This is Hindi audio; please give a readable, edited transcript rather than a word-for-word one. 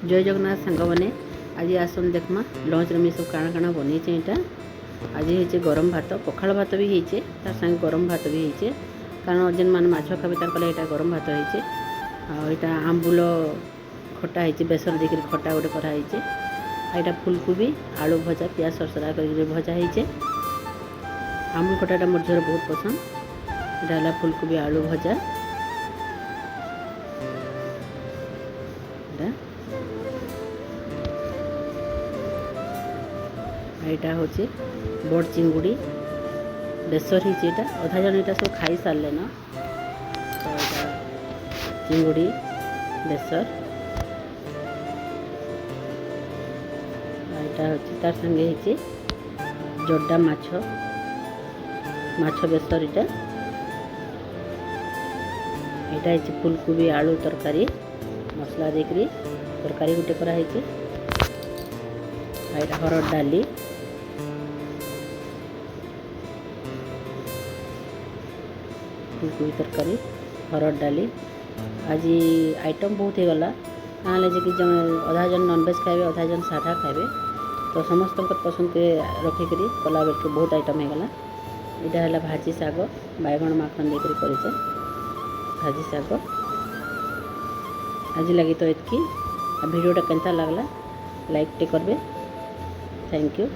जय जगन्नाथ सांग मैंने आज आसन देखमा लंच में सब काଣା काଣା बनी यहाँ आज होचे गरम भात पखाल भात भी होचे तार संगे गरम भात भी होचे कारण जेन मान माछ खाबे तार यहाँ गरम भात होचे आटा आंबुल खटा होचे बेसर देकर खटा गोटे कराई यहाँ फुलकोबी आलू भजा प्याज सरसरा कर भजा होचे आंबुल खटाटा मोर झील बहुत पसंद यहाँ फुलकोबी आलू भजा यहाँ हूँ बड़ चिंगुड़ी बेसर ही अधा जन यहाँ सब खाई सारे न तो यहाँ चिंगुड़ी बेसर यहाँ हूँ तार संगे जोड़ा माछ बेसर यहाँ फुलकोबी आलू तरकारी मसला देकर तरकारी गोटे कराई हरड़ डाली फुलकोबी तरकारी हरड़ डाली आज आइटम बहुत होगला कहाँ कि अधा जन नॉनवेज खाए अधा जन साधा खाए तो समस्त पसंद के रखिक कला बेल के बहुत आइटम होगला यहाँ है भाजी शाग बैगण माखन देकर कर भाजी शाग आज लगी तो इतकी वीडियोटा केनता लगला लाइक टे करबे थैंक यू।